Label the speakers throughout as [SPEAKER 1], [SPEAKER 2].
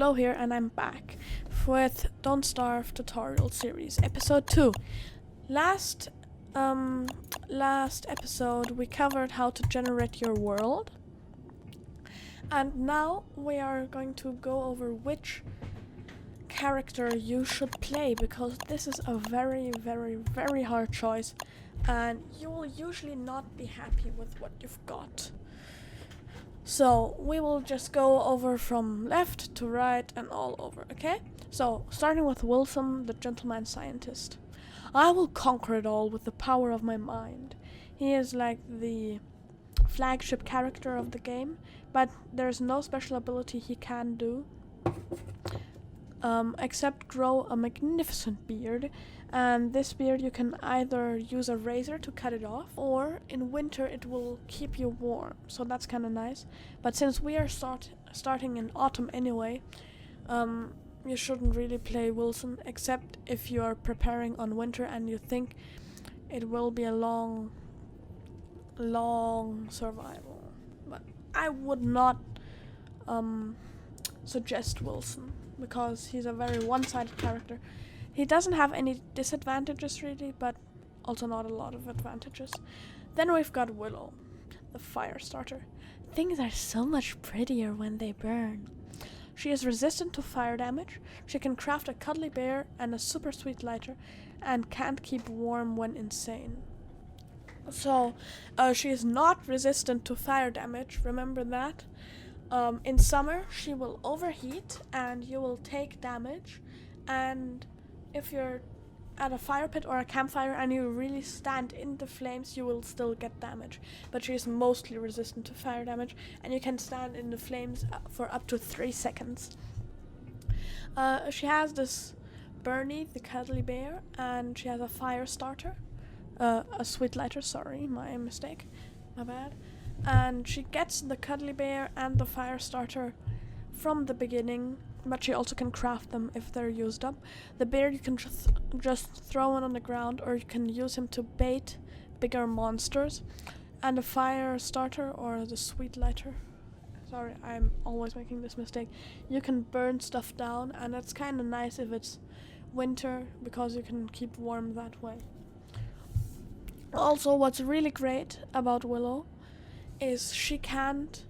[SPEAKER 1] OktoPhlo here, and I'm back with Don't Starve tutorial series, episode 2. Last episode we covered how to generate your world, and now we are going to go over which character you should play, because this is a very, very, very hard choice, and you will usually not be happy with what you've got. So we will just go over from left to right and all over, okay? So, starting with Wilson, the gentleman scientist. I will conquer it all with the power of my mind. He is like the flagship character of the game, but there's no special ability he can do, except grow a magnificent beard. And this beard, you can either use a razor to cut it off, or in winter it will keep you warm, so that's kind of nice. But since we are starting in autumn anyway, you shouldn't really play Wilson, except if you are preparing on winter and you think it will be a long survival. But I would not suggest Wilson, because he's a very one-sided character. He doesn't have any disadvantages really, but also not a lot of advantages. Then we've got Willow, the fire starter. Things are so much prettier when they burn. She is resistant to fire damage. She can craft a cuddly bear and a super sweet lighter, and can't keep warm when insane. So, she is not resistant to fire damage, remember that. In summer, she will overheat and you will take damage, and if you're at a fire pit or a campfire and you really stand in the flames, you will still get damage. But she is mostly resistant to fire damage, and you can stand in the flames for up to 3 seconds. She has this Bernie, the cuddly bear, and she has a fire starter. A sweet lighter, sorry, my mistake, my bad. And she gets the cuddly bear and the fire starter from the beginning, but she also can craft them if they're used up. The bear you can just throw it on the ground, or you can use him to bait bigger monsters. And the fire starter, or the sweet lighter, sorry, I'm always making this mistake, you can burn stuff down, and it's kind of nice if it's winter, because you can keep warm that way. Also, what's really great about Willow is she can't,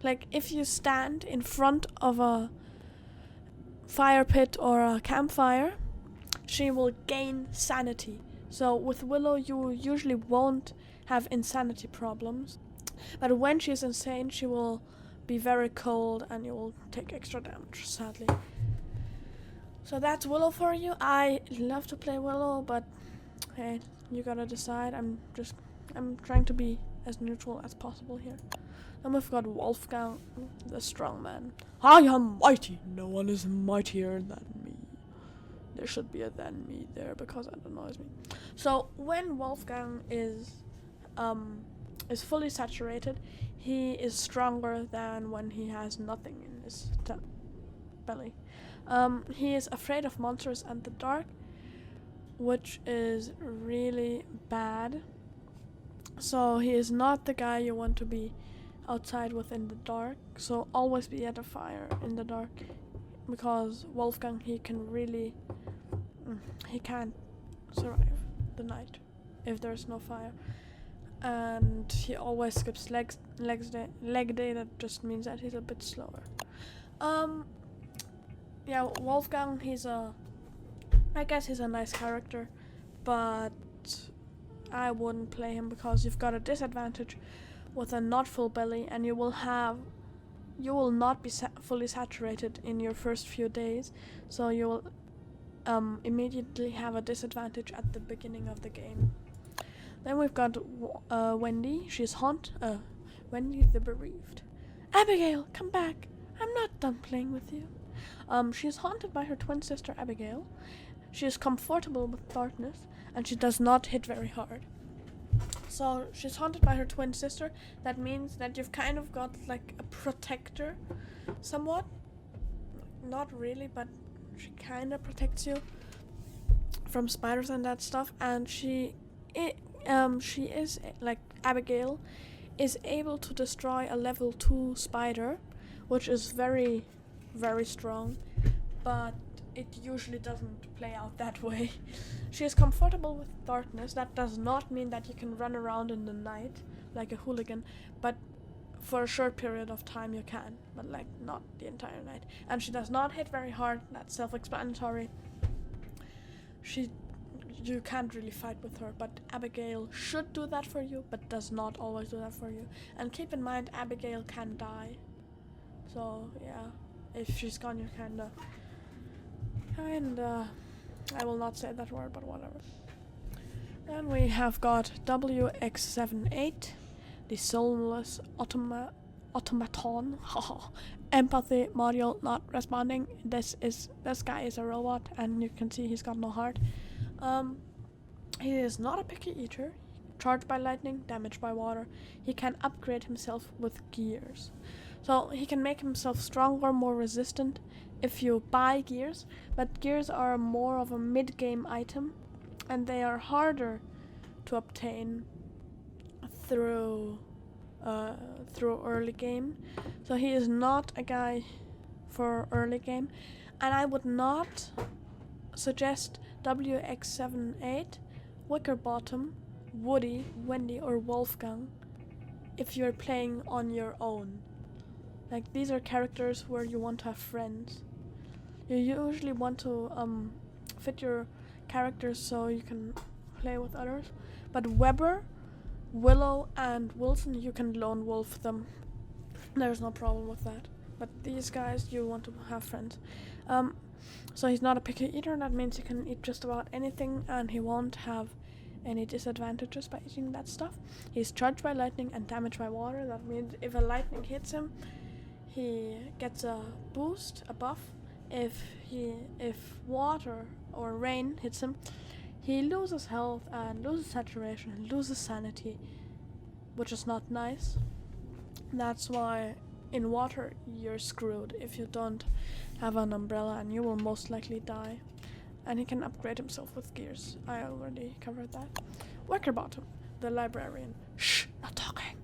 [SPEAKER 1] like, if you stand in front of a fire pit or a campfire, she will gain sanity. So with Willow, you usually won't have insanity problems, but when she's insane, she will be very cold and you will take extra damage, sadly. So that's Willow for you. I love to play Willow, but hey, you gotta decide. I'm trying to be as neutral as possible here. Then we've got Wolfgang, the strong man. I am mighty. No one is mightier than me. There should be a than me there, because that annoys me. So when Wolfgang is fully saturated, he is stronger than when he has nothing in his belly. He is afraid of monsters and the dark, which is really bad. So he is not the guy you want to be outside with in the dark, so always be at a fire in the dark, because Wolfgang, he can't survive the night if there's no fire, and he always skips leg day. That just means that he's a bit slower. Yeah, Wolfgang, I guess he's a nice character, but I wouldn't play him, because you've got a disadvantage with a not full belly, and you will not be fully saturated in your first few days, so you will immediately have a disadvantage at the beginning of the game. Then we've got Wendy. She's Wendy the bereaved. Abigail, come back! I'm not done playing with you. She is haunted by her twin sister Abigail. She is comfortable with darkness, and she does not hit very hard. So she's haunted by her twin sister. That means that you've kind of got like a protector, somewhat. Not really, but she kind of protects you from spiders and that stuff. And she is, like Abigail, is able to destroy a level 2 spider, which is very very strong, but it usually doesn't play out that way. She is comfortable with darkness. That does not mean that you can run around in the night like a hooligan, but for a short period of time you can, but like not the entire night. And she does not hit very hard. That's self-explanatory. You can't really fight with her, but Abigail should do that for you, but does not always do that for you. And keep in mind, Abigail can die. So yeah, if she's gone, you kinda, I will not say that word, but whatever. And we have got WX78, the Soulless Automaton. Empathy module not responding. This guy is a robot, and you can see he's got no heart. He is not a picky eater. Charged by lightning, damaged by water. He can upgrade himself with gears. So he can make himself stronger, more resistant if you buy gears, but gears are more of a mid-game item, and they are harder to obtain through early game. So he is not a guy for early game, and I would not suggest WX78, Wickerbottom, Woody, Wendy, or Wolfgang if you're playing on your own. Like, these are characters where you want to have friends. You usually want to fit your characters so you can play with others. But Weber, Willow, and Wilson, you can lone wolf them. There's no problem with that. But these guys, you want to have friends. So he's not a picky eater. That means he can eat just about anything, and he won't have any disadvantages by eating that stuff. He's charged by lightning and damaged by water. That means if a lightning hits him, he gets a boost, a buff. If water or rain hits him, he loses health and loses saturation and loses sanity, which is not nice. That's why in water you're screwed if you don't have an umbrella, and you will most likely die. And he can upgrade himself with gears. I already covered that. Wickerbottom, the librarian. Shh, not talking.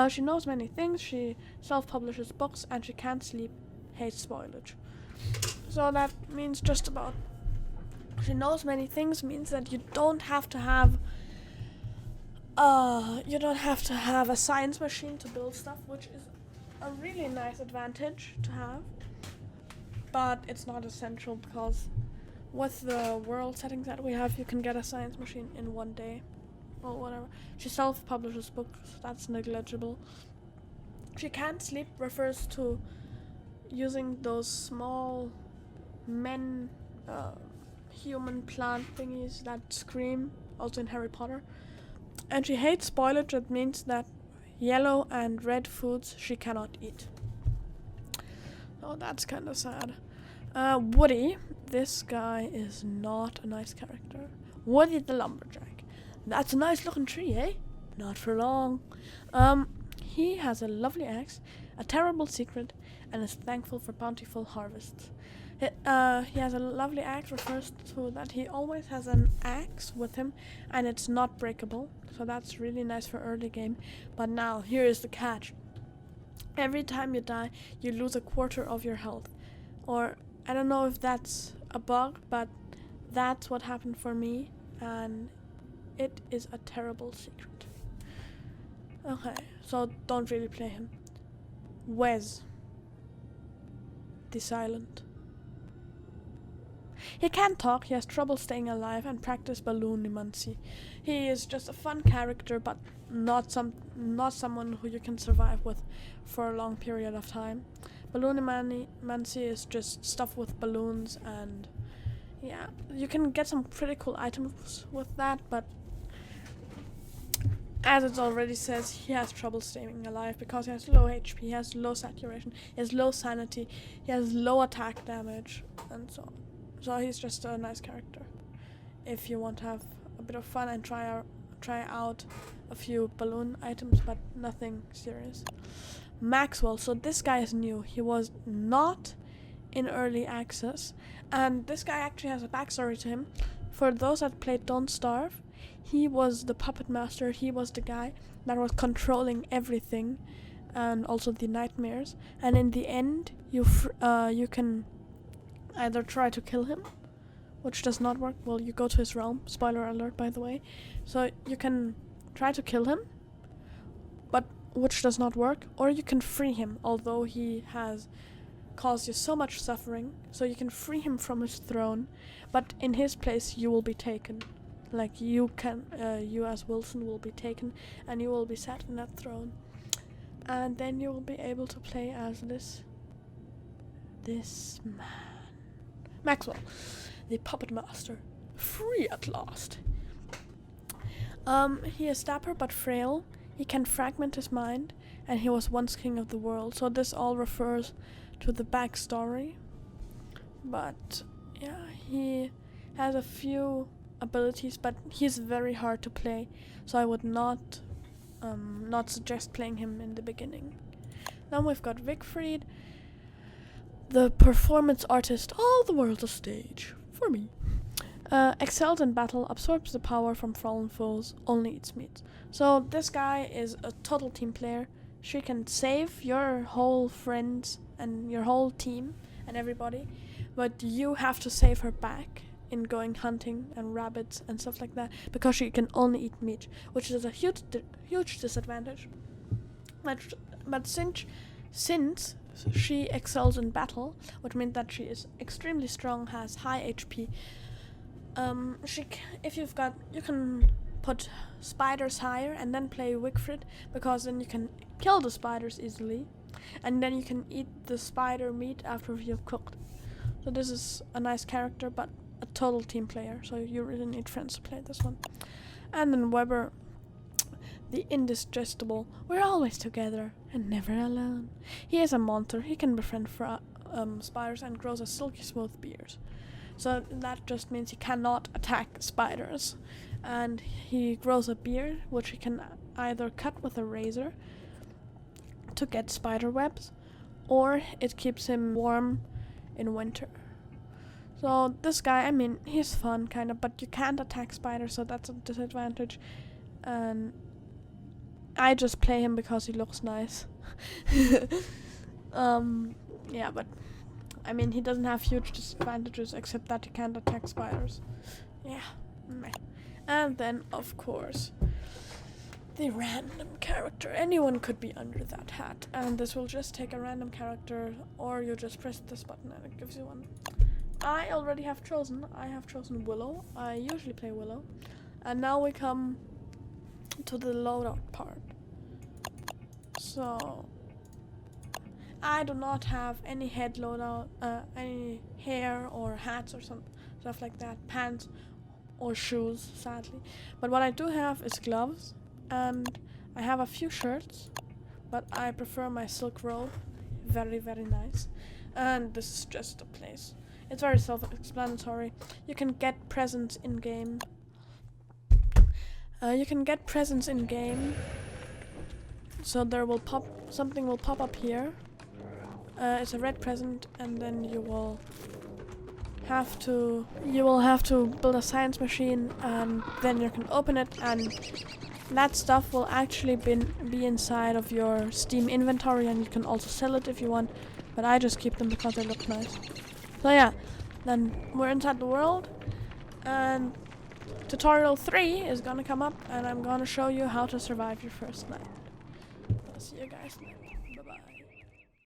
[SPEAKER 1] She knows many things. She self-publishes books, and she can't sleep, hates spoilage. So that means just about. She knows many things means that you don't have to have a science machine to build stuff, which is a really nice advantage to have. But it's not essential, because with the world settings that we have, you can get a science machine in one day or whatever. She self-publishes books. That's negligible. She can't sleep refers to using those small human plant thingies that scream, also in Harry Potter. And she hates spoilage. That means that yellow and red foods she cannot eat. Oh, that's kind of sad. Woody, this guy is not a nice character. Woody the lumberjack. That's a nice looking tree, eh? Not for long. He has a lovely axe, a terrible secret, and is thankful for bountiful harvests. He has a lovely axe refers to that he always has an axe with him, and it's not breakable. So that's really nice for early game. But now, here is the catch. Every time you die, you lose a quarter of your health. Or, I don't know if that's a bug, but that's what happened for me, and it is a terrible secret. Okay, so don't really play him. Wes, the silent. He can't talk, he has trouble staying alive, and practice balloonomancy. He is just a fun character, but not someone who you can survive with for a long period of time. Balloonomancy is just stuff with balloons, and yeah, you can get some pretty cool items with that, but as it already says, he has trouble staying alive because he has low HP, he has low saturation, he has low sanity, he has low attack damage, and so on. So he's just a nice character if you want to have a bit of fun and try out a few balloon items, but nothing serious. Maxwell, so this guy is new. He was not in early access, and this guy actually has a backstory to him. For those that played Don't Starve, he was the puppet master. He was the guy that was controlling everything, and also the nightmares. And in the end, you can either try to kill him, which does not work. Well, you go to his realm. Spoiler alert, by the way. So you can try to kill him, but which does not work. Or you can free him, although he has caused you so much suffering. So you can free him from his throne, but in his place you will be taken. Like you as Wilson will be taken, and you will be sat in that throne. And then you will be able to play as this man, Maxwell, the puppet master, free at last. He is dapper but frail. He can fragment his mind, and he was once king of the world. So this all refers to the backstory. But yeah, he has a few abilities, but he's very hard to play. So I would not suggest playing him in the beginning. Then we've got Siegfried, the performance artist. All the world's a stage for me. Excels in battle, absorbs the power from fallen foes, only eats meat. So this guy is a total team player. She can save your whole friends and your whole team and everybody, but you have to save her back in going hunting and rabbits and stuff like that, because she can only eat meat, which is a huge disadvantage. But since she excels in battle, which means that she is extremely strong, has high HP. You can put spiders higher and then play Siegfried, because then you can kill the spiders easily, and then you can eat the spider meat after you've cooked. So this is a nice character, but a total team player, so you really need friends to play this one. And then Weber, the indestructible. We're always together and never alone. He is a monster. He can befriend spiders and grows a silky smooth beard. So that just means he cannot attack spiders. And he grows a beard, which he can either cut with a razor to get spider webs, or it keeps him warm in winter. So this guy, I mean, he's fun, kind of, but you can't attack spiders, so that's a disadvantage. And I just play him because he looks nice. Yeah, but I mean, he doesn't have huge disadvantages except that he can't attack spiders. Yeah, meh. And then, of course, the random character. Anyone could be under that hat, and this will just take a random character, or you just press this button and it gives you one. I already have chosen. I have chosen Willow. I usually play Willow. And now we come to the loadout part. So I do not have any head loadout, any hair or hats or stuff like that, pants or shoes, sadly. But what I do have is gloves, and I have a few shirts, but I prefer my silk robe. Very, very nice. And this is just a place. It's very self-explanatory. You can get presents in game. So something will pop up here. It's a red present, and then you will have to build a science machine, and then you can open it, and that stuff will actually be inside of your Steam inventory, and you can also sell it if you want. But I just keep them because they look nice. So yeah, then we're inside the world, and tutorial 3 is gonna come up, and I'm gonna show you how to survive your first night. I'll see you guys later. Bye bye.